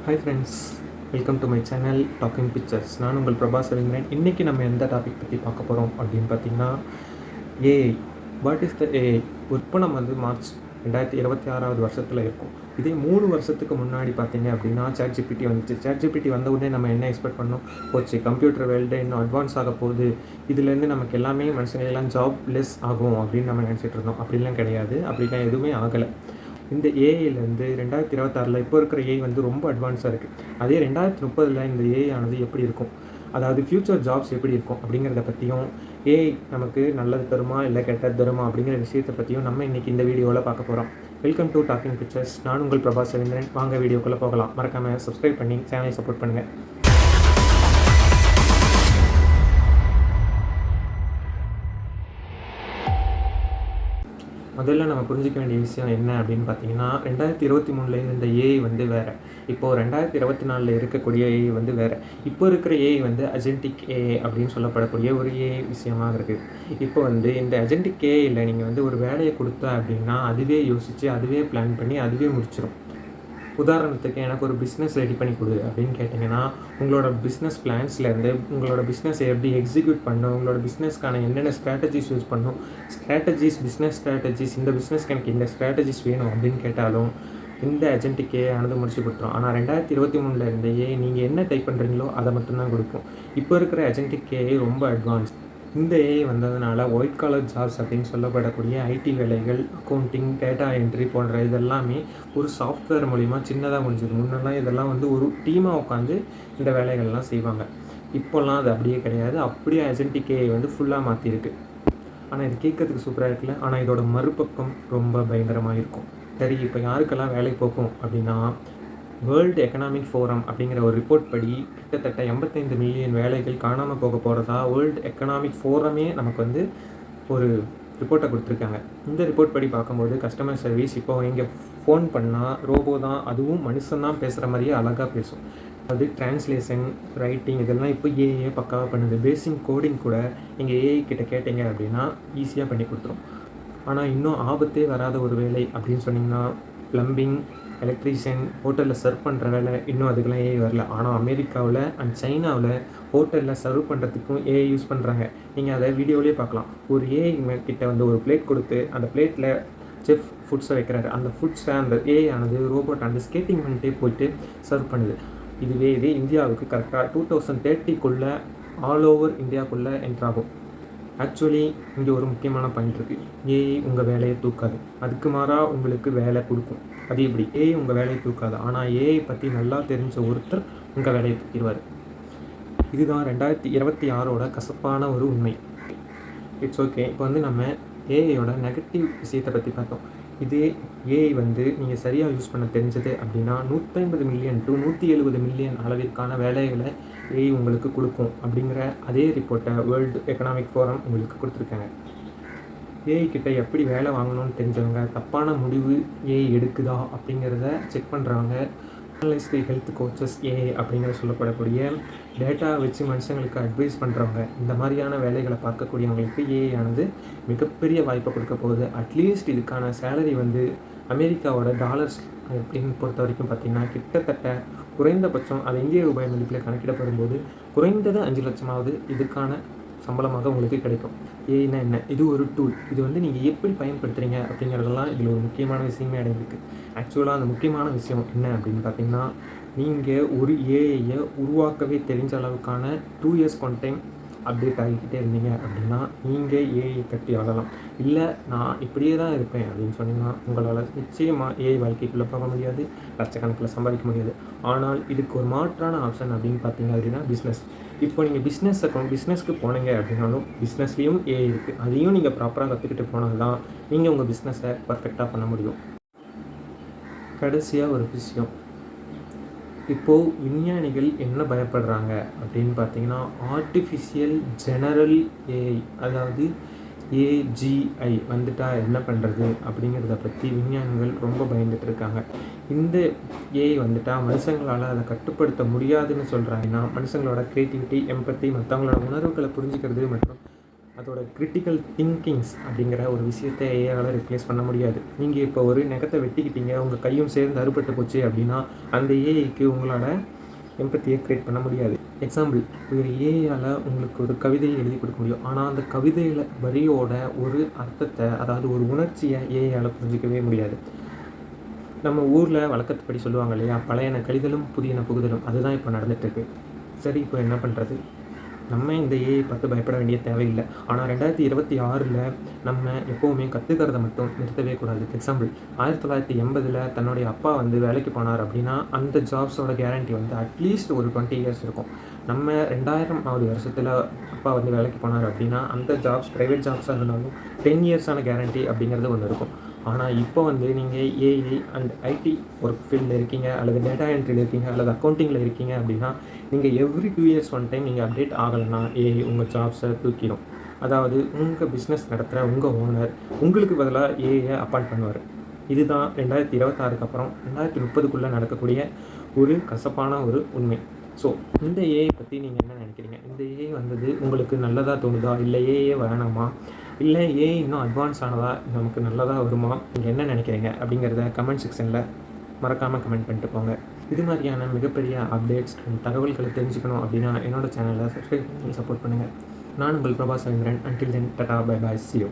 Hi friends, welcome to my channel talking pictures. நான் உங்கள் பிரபாஸ் ரவீந்திரன். இன்றைக்கி நம்ம எந்த டாபிக் பற்றி பார்க்க போகிறோம் அப்படின்னு பார்த்தீங்கன்னா, AI. What is the AI? இப்போ நம்ம மார்ச் 2026 வருஷத்தில் இருக்கும். இதே 3 வருஷத்துக்கு முன்னாடி பார்த்தீங்க அப்படின்னா ChatGPT வந்துச்சு. ChatGPT வந்த உடனே நம்ம என்ன எக்ஸ்பெக்ட் பண்ணோம்? போச்சு, கம்ப்யூட்டர் வேர்ல்டு இன்னும் அட்வான்ஸ் ஆக போகுது, இதுலேருந்து நமக்கு எல்லாமே மனுஷங்களெல்லாம் ஜாப் லெஸ் ஆகும் அப்படின்னு நம்ம நினச்சிட்டு இருந்தோம். அப்படிலாம் கிடையாது, அப்படிலாம் எதுவுமே ஆகலை. இந்த ஏஐலேருந்து 2026 இப்போ இருக்கிற ஏஐ ரொம்ப அட்வான்ஸாக இருக்குது. அதே 2030 இந்த ஏஐ ஆனது எப்படி இருக்கும், அதாவது ஃப்யூச்சர் ஜாப்ஸ் எப்படி இருக்கும் அப்படிங்கிறத பற்றியும், ஏஐ நமக்கு நல்லது தருமா இல்லை கெட்டது தருமா அப்படிங்கிற விஷயத்தை பற்றியும் நம்ம இன்றைக்கி இந்த வீடியோவில் பார்க்க போகிறோம். Welcome to docking pictures. நான் உங்கள் பிரபாஸ் ரவீந்திரன். வாங்க வீடியோக்குள்ளே போகலாம். மறக்காமல் சப்ஸ்கிரைப் பண்ணி சேனலை சப்போர்ட் பண்ணுங்கள். முதல்ல நம்ம புரிஞ்சிக்க வேண்டிய விஷயம் என்ன அப்படின்னு பார்த்தீங்கன்னா, 2023 இருந்த ஏஐ வேறு, இப்போது 2024 இருக்கக்கூடிய ஏஐ வேறு. இப்போ இருக்கிற ஏஐ அஜென்டிக் ஏஐ அப்படின்னு சொல்லப்படக்கூடிய ஒரு ஏஐ விஷயமாக இருக்குது. இப்போ இந்த அஜென்டிக் ஏஐயில் நீங்கள் ஒரு வேலையை கொடுத்தா அப்படின்னா அதுவே யோசித்து அதுவே பிளான் பண்ணி அதுவே முடிச்சிடும். உதாரணத்துக்கு, எனக்கு ஒரு பிஸ்னஸ் ரெடி பண்ணி கொடு அப்படின்னு கேட்டிங்கன்னா, உங்களோட பிஸ்னஸ் பிளான்ஸ்லேருந்து உங்களோட பிஸ்னஸை எப்படி எக்ஸிக்யூட் பண்ணணும், உங்களோட பிஸ்னஸ்க்கான என்னென்ன ஸ்ட்ராட்டஜிஸ் யூஸ் பண்ணணும், பிஸ்னஸ் ஸ்ட்ராட்டஜிஸ், இந்த பிஸ்னஸ்க்கு எனக்கு இந்த ஸ்ட்ராட்டஜிஸ் வேணும் அப்படின்னு கேட்டாலும் இந்த அஜென்டிக் ஏஐ ஆனது முடிச்சு கொடுத்துரும். ஆனால் 2023 இருந்த ஏஐ நீங்கள் என்ன டைப் பண்ணுறீங்களோ அதை மட்டும்தான் கொடுக்கும். இப்போ இருக்கிற அஜென்டிக் ஏஐ ரொம்ப அட்வான்ஸ். இந்த ஏஐ வந்ததுனால ஒயிட் காலர் ஜாப்ஸ் அப்படின்னு சொல்லப்படக்கூடிய ஐடி வேலைகள், அக்கௌண்டிங், டேட்டா என்ட்ரி போன்ற இதெல்லாமே ஒரு சாஃப்ட்வேர் மூலிமா சின்னதாக முடிஞ்சது. முன்னெல்லாம் இதெல்லாம் ஒரு டீமாக உட்காந்து இந்த வேலைகள்லாம் செய்வாங்க. இப்போல்லாம் அது அப்படியே கிடையாது. அப்படியே அஜென்டிக் ஏஐ ஃபுல்லாக மாற்றிருக்கு. ஆனால் இது கேட்கறதுக்கு சூப்பராக இருக்குல்ல. ஆனால் இதோட மறுபக்கம் ரொம்ப பயங்கரமாக இருக்கும். சரி, இப்போ யாருக்கெல்லாம் வேலை போக்கும் அப்படின்னா, வேர்ல்டு எக்கனாமிக் ஃபோரம் அப்படிங்கிற ஒரு ரிப்போர்ட் படி கிட்டத்தட்ட 85 மில்லியன் வேலைகள் காணாமல் போக போகிறதா வேர்ல்டு எக்கனாமிக் ஃபோரமே நமக்கு ஒரு ரிப்போர்ட்டை கொடுத்துருக்காங்க. இந்த ரிப்போர்ட் படி பார்க்கும்போது கஸ்டமர் சர்வீஸ், இப்போ இங்கே ஃபோன் பண்ணால் ரோபோ தான், அதுவும் மனுஷன்தான் பேசுகிற மாதிரியே அழகாக பேசும். அது டிரான்ஸ்லேஷன், ரைட்டிங் இதெல்லாம் இப்போ ஏஐ பக்காவாக பண்ணுது. பேசிக் கோடிங் கூட நீங்கள் ஏஐ கிட்ட கேட்டிங்க அப்படின்னா ஈஸியாக பண்ணி கொடுத்துரும். ஆனால் இன்னும் ஆபத்தே வராத ஒரு வேலை அப்படின்னு சொன்னிங்கன்னா, ப்ளம்பிங், எலக்ட்ரீஷியன், ஹோட்டலில் சர்வ் பண்ணுற வேலை, இன்னும் அதுக்கெல்லாம் ஏஐ வரல. ஆனால் அமெரிக்காவில் அண்ட் சைனாவில் ஹோட்டலில் சர்வ் பண்ணுறதுக்கும் ஏஐ யூஸ் பண்ணுறாங்க. நீங்கள் அதை வீடியோவிலே பார்க்கலாம். ஒரு ஏஐ கிட்ட ஒரு பிளேட் கொடுத்து அந்த பிளேட்டில் செஃப் ஃபுட்ஸை வைக்கிறாரு. அந்த ஃபுட்ஸை அந்த ஏஐ ஆனது ரோபோட் ஸ்கேட்டிங் பண்ணிட்டே போயிட்டு சர்வ் பண்ணுது. இதுவே இந்தியாவுக்கு கரெக்டாக 2030 ஆல் ஓவர் இந்தியாவுக்குள்ளே என்ட்ராகும். ஆக்சுவலி இங்கே ஒரு முக்கியமான பாயிண்ட் இருக்குது. ஏஐ உங்கள் வேலையை தூக்காது, அதுக்கு மாறாக உங்களுக்கு வேலை கொடுக்கும். அது எப்படி? ஏஐ உங்கள் வேலையை தூக்காது, ஆனால் ஏஐ பற்றி நல்லா தெரிஞ்ச ஒருத்தர் உங்கள் வேலையை தூக்கிடுவார். இதுதான் 2026 கசப்பான ஒரு உண்மை. It's okay. இப்போ நம்ம ஏஐயோட நெகட்டிவ் விஷயத்தை பற்றி பார்த்தோம். இதே ஏஐ நீங்கள் சரியாக யூஸ் பண்ண தெரிஞ்சது அப்படின்னா 150 மில்லியன் டு 170 மில்லியன் அளவிற்கான வேலைகளை ஏஐ உங்களுக்கு கொடுக்கும் அப்படிங்கிற அதே ரிப்போர்ட்டை வேர்ல்டு எக்கனாமிக் ஃபோரம் உங்களுக்கு கொடுத்துருக்காங்க. ஏஐ கிட்ட எப்படி வேலை வாங்கணும்னு தெரிஞ்சவங்க, தப்பான முடிவு ஏஐ எடுக்குதா அப்படிங்கிறத செக் பண்ணுறவங்க, அனலிஸ்ட், ஹெல்த் கோச்சஸ், ஏஐ அப்படிங்கிற சொல்லப்படக்கூடிய டேட்டா வச்சு மனுஷங்களுக்கு அட்வைஸ் பண்ணுறவங்க, இந்த மாதிரியான வேலைகளை பார்க்கக்கூடியவங்களுக்கு ஏஐ ஆனது மிகப்பெரிய வாய்ப்பை கொடுக்க போகுது. அட்லீஸ்ட் இதுக்கான சேலரி அமெரிக்காவோட டாலர்ஸ் அப்படின்னு பொறுத்த வரைக்கும் பார்த்திங்கன்னா, கிட்டத்தட்ட குறைந்தபட்சம் அது இந்திய ரூபாய் மதிப்பில் கணக்கிடப்படும்போது குறைந்தது 5 லட்சமாவது இதுக்கான சம்பளமாக உங்களுக்கு கிடைக்கும். ஏன்னா என்ன? இது ஒரு டூல். இது நீங்கள் எப்படி பயன்படுத்துகிறீங்க அப்படிங்கிறதெல்லாம் இதில் ஒரு முக்கியமான விஷயமே அடங்கியிருக்கு. ஆக்சுவலாக அந்த முக்கியமான விஷயம் என்ன அப்படின்னு பார்த்தீங்கன்னா, நீங்கள் ஒரு ஏஐயை உருவாக்கவே தெரிஞ்ச அளவுக்கான 2 இயர்ஸ் டைம் அப்டேட் ஆகிக்கிட்டே இருந்தீங்க அப்படின்னா நீங்கள் ஏஐ கட்டி ஆளலாம். இல்லை நான் இப்படியே தான் இருப்பேன் அப்படின்னு சொன்னீங்கன்னா உங்களால் நிச்சயமாக ஏஐ வாழ்க்கைக்குள்ளே போக முடியாது, லட்சக்கணக்கில் சம்பாதிக்க முடியாது. ஆனால் இதுக்கு ஒரு மாற்றான ஆப்ஷன் அப்படின்னு பார்த்தீங்க அப்படின்னா பிஸ்னஸ். இப்போ நீங்கள் பிஸ்னஸ்க்கு போனீங்க அப்படின்னாலும் பிஸ்னஸ்லேயும் ஏஐ இருக்குது. அதையும் நீங்கள் ப்ராப்பராக கற்றுக்கிட்டு போனால் தான் நீங்கள் உங்கள் பிஸ்னஸை பர்ஃபெக்டாக பண்ண முடியும். கடைசியாக ஒரு விஷயம், இப்போது விஞ்ஞானிகள் என்ன பயப்படுறாங்க அப்படின்னு பார்த்தீங்கன்னா, ஆர்டிஃபிஷியல் ஜெனரல் ஏஐ, அதாவது ஏஜிஐ வந்துட்டால் என்ன பண்ணுறது அப்படிங்கிறத பற்றி விஞ்ஞானிகள் ரொம்ப பயந்துட்டு இருக்காங்க. இந்த ஏஐ வந்துட்டால் மனுஷங்களால் அதை கட்டுப்படுத்த முடியாதுன்னு சொல்கிறாங்கன்னா, மனுஷங்களோட க்ரியேட்டிவிட்டி, எம்பத்தி, மற்றவங்களோட உணர்வுகளை புரிஞ்சுக்கிறது மற்றும் அதோட கிரிட்டிக்கல் திங்கிங்ஸ் அப்படிங்கிற ஒரு விஷயத்தை ஏஐயால் ரிப்ளேஸ் பண்ண முடியாது. நீங்கள் இப்போ ஒரு நகத்தை வெட்டிக்கிட்டீங்க, உங்கள் கையும் சேர்ந்து அறுபட்டு போச்சு அப்படின்னா அந்த ஏஐக்கு உங்களால் எம்பத்தியை க்ரியேட் பண்ண முடியாது. எக்ஸாம்பிள், ஒரு ஏஐயால் உங்களுக்கு ஒரு கவிதையை எழுதி கொடுக்க முடியும். ஆனால் அந்த கவிதையில் வரியோட ஒரு அர்த்தத்தை, அதாவது ஒரு உணர்ச்சியை ஏஐயால் புரிஞ்சிக்கவே முடியாது. நம்ம ஊரில் வழக்கத்துப்படி சொல்லுவாங்க இல்லையா, பழையன கழிதலும் புதியன புகுதலும். அதுதான் இப்போ நடந்துகிட்ருக்கு. சரி, இப்போ என்ன பண்ணுறது? நம்ம இந்த ஏஐ பார்த்து பயப்பட வேண்டிய தேவையில்லை. ஆனால் 2026 நம்ம எப்போவுமே கற்றுக்கிறத மட்டும் நிறுத்தவே கூடாது. எக்ஸாம்பிள், 1980 தன்னுடைய அப்பா வந்து வேலைக்கு போனார் அப்படின்னா அந்த ஜாப்ஸோட கேரண்டி வந்து அட்லீஸ்ட் ஒரு 20 இயர்ஸ் இருக்கும். நம்ம 2000ஆவது வருஷத்தில் அப்பா வந்து வேலைக்கு போனார் அப்படின்னா அந்த ஜாப்ஸ் ப்ரைவேட் ஜாப்ஸாக இருந்தாலும் 10 இயர்ஸான கேரண்டி அப்படிங்கிறது ஒன்று இருக்கும். ஆனால் இப்போ வந்து நீங்கள் ஏஐ அண்ட் ஐடி ஒர்க் ஃபீல்டில் இருக்கீங்க, அல்லது டேட்டா என்ட்ரியில் இருக்கீங்க, அல்லது அக்கௌண்டிங்கில் இருக்கீங்க அப்படின்னா நீங்கள் எவ்ரி 2 இயர்ஸ் ஒன் டைம் நீங்கள் அப்டேட் ஆகலைன்னா ஏஐ உங்கள் ஜாப்ஸை தூக்கிடும். அதாவது உங்கள் பிஸ்னஸ் நடத்துகிற உங்கள் ஓனர் உங்களுக்கு பதிலாக ஏஐயை அப்பாயிண்ட் பண்ணுவார். இதுதான் 2026க்கு அப்புறம் 2030க்குள்ளே நடக்கக்கூடிய ஒரு கசப்பான ஒரு உண்மை. ஸோ இந்த ஏஐ பற்றி நீங்கள் என்ன நினைக்கிறீங்க? இந்த ஏஐ வந்தது உங்களுக்கு நல்லதாக தோணுதா, இல்லை ஏஐயே வேணாமா, இல்லை ஏஐ இன்னும் அட்வான்ஸ் ஆனதா நமக்கு நல்லதாக வருமா, நீங்கள் என்ன நினைக்கிறீங்க அப்படிங்கிறத கமெண்ட் செக்ஷனில் மறக்காமல் கமெண்ட் பண்ணிட்டு போங்க. இது மாதிரியான மிகப்பெரிய அப்டேட்ஸ் அண்ட் தகவல்களை தெரிஞ்சுக்கணும் அப்படின்னா என்னோடய சேனலை சப்ஸ்கிரைப் பண்ணி சப்போர்ட் பண்ணுங்கள். நான் உங்கள் Prabhas Chandran. Until then, tata, bye bye, see you.